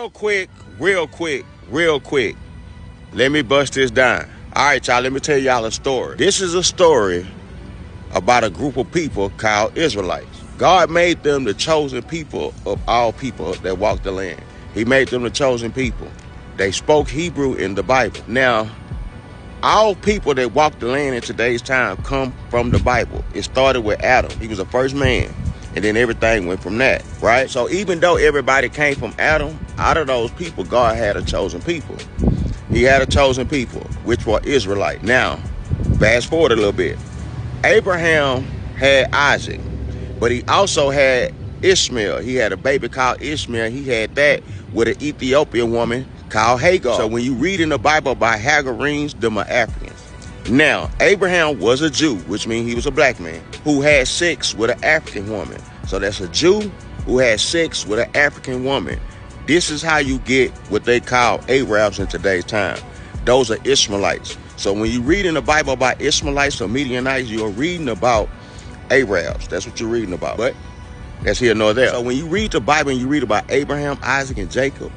Real quick. Let me bust this down. All right, y'all, let me tell y'all a story. This is a story about a group of people called Israelites. God made them the chosen people of all people that walked the land. He made them the chosen people. They spoke Hebrew in the Bible. Now, all people that walk the land in today's time come from the Bible. It started with Adam. He was the first man. And then everything went from that, right? So even though everybody came from Adam, out of those people, God had a chosen people. He had a chosen people, which were Israelite. Now, fast forward a little bit. Abraham had Isaac, but he also had Ishmael. He had a baby called Ishmael. He had that with an Ethiopian woman called Hagar. So when you read in the Bible about Hagarenes, them are Africans. Now, Abraham was a Jew, which means he was a black man, who had sex with an African woman. So that's a Jew who had sex with an African woman. This is how you get what they call Arabs in today's time. Those are Ishmaelites. So when you read in the Bible about Ishmaelites or Midianites, you're reading about Arabs. That's what you're reading about. But that's here nor there. So when you read the Bible and you read about Abraham, Isaac, and Jacob,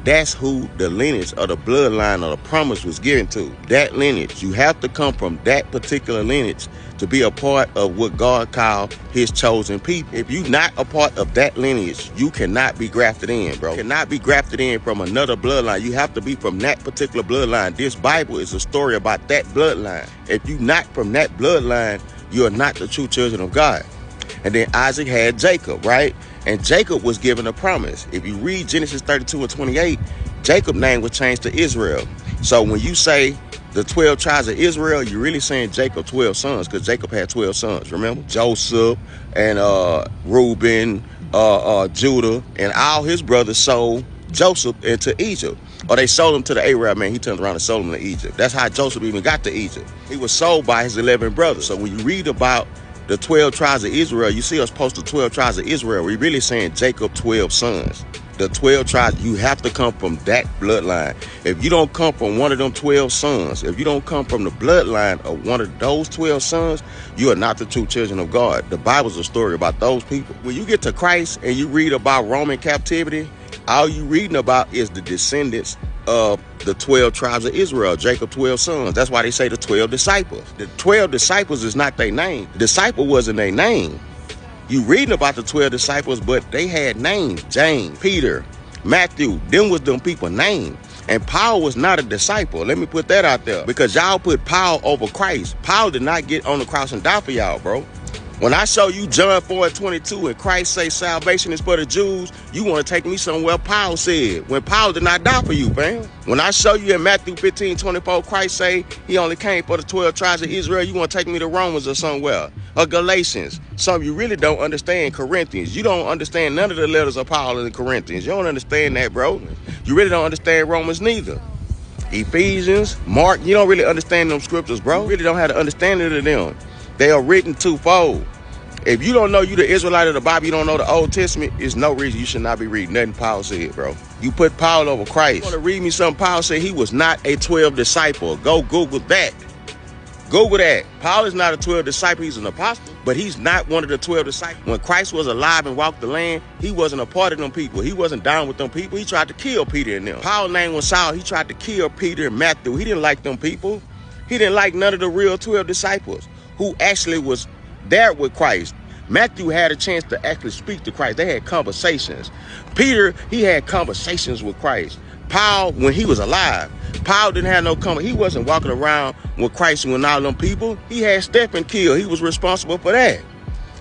that's who the lineage or the bloodline or the promise was given to. That lineage. You have to come from that particular lineage to be a part of what God called his chosen people. If you're not a part of that lineage, you cannot be grafted in, bro. You cannot be grafted in from another bloodline. You have to be from that particular bloodline. This Bible is a story about that bloodline. If you're not from that bloodline, you are not the true children of God. And then Isaac had Jacob, right? And Jacob was given a promise. If you read Genesis 32 and 28, Jacob's name was changed to Israel. So when you say the 12 tribes of Israel, you're really saying Jacob 12 sons, because Jacob had 12 sons, remember? Joseph and Reuben, Judah, and all his brothers sold Joseph into Egypt. Or they sold him to the Arab man. He turned around and sold him to Egypt. That's how Joseph even got to Egypt. He was sold by his 11 brothers. So when you read about the 12 tribes of Israel, you see us post the 12 tribes of Israel. We're really saying Jacob 12 sons. The 12 tribes, you have to come from that bloodline. If you don't come from one of them 12 sons, if you don't come from the bloodline of one of those 12 sons, you are not the true children of God. The Bible's a story about those people. When you get to Christ and you read about Roman captivity, all you reading about is the descendants of the 12 tribes of Israel, Jacob 12 sons. That's why they say the 12 disciples. The 12 disciples is not their name. The disciple wasn't their name. You reading about the 12 disciples, but they had names. James, Peter, Matthew, them was them people named. And Paul was not a disciple. Let me put that out there, because y'all put Paul over Christ. Paul did not get on the cross and die for y'all, bro. When I show you John 4:22 and Christ say salvation is for the Jews, you want to take me somewhere Paul said, when Paul did not die for you, man. When I show you in Matthew 15:24, Christ say he only came for the 12 tribes of Israel, you want to take me to Romans or somewhere, or Galatians. Some you really don't understand. Corinthians. You don't understand none of the letters of Paul in the Corinthians. You don't understand that, bro. You really don't understand Romans neither. Ephesians, Mark, you don't really understand them scriptures, bro. You really don't have the understanding of them. They are written twofold. If you don't know you the Israelite of the Bible, you don't know the Old Testament, there's no reason you should not be reading nothing Paul said, bro. You put Paul over Christ. You want to read me something Paul said? He was not a 12 disciple. Go Google that. Google that. Paul is not a 12 disciple. He's an apostle, but he's not one of the 12 disciples. When Christ was alive and walked the land, he wasn't a part of them people. He wasn't down with them people. He tried to kill Peter and them. Paul's name was Saul. He tried to kill Peter and Matthew. He didn't like them people. He didn't like none of the real 12 disciples who actually was there with Christ. Matthew had a chance to actually speak to Christ. They had conversations. Peter, he had conversations with Christ. Paul, when he was alive, Paul didn't have no conversation. He wasn't walking around with Christ and with all them people. He had Stephen killed. He was responsible for that.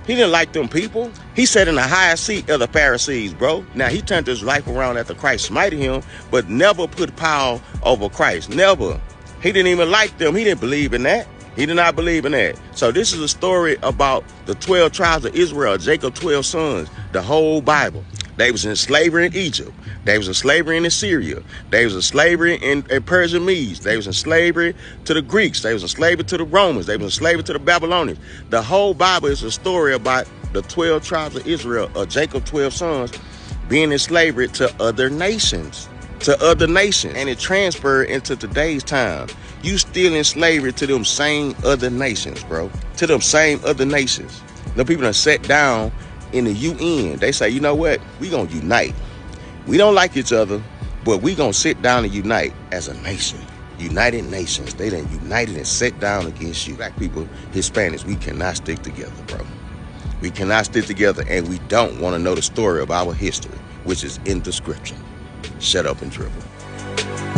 He didn't like them people. He sat in the highest seat of the Pharisees, bro. Now, he turned his life around after Christ smited him, but never put Paul over Christ. Never. He didn't even like them. He didn't believe in that. He did not believe in that. So this is a story about the 12 tribes of Israel, Jacob 12 sons, the whole Bible. They was in slavery in Egypt. They was in slavery in Assyria. They was in slavery in Persian Medes. They was in slavery to the Greeks. They was in slavery to the Romans. They was in slavery to the Babylonians. The whole Bible is a story about the 12 tribes of Israel, or Jacob 12 sons, being in slavery to other nations. And it transferred into today's time. You still in slavery to them same other nations, bro. To them same other nations. The people that sat down in the UN, they say, you know what? We gonna unite. We don't like each other, But we gonna sit down and unite as a nation. United Nations. They done united and sat down against you. Black people, Hispanics, we cannot stick together, bro. We cannot stick together, and we don't want to know the story of our history, which is in the scripture. Shut up and dribble.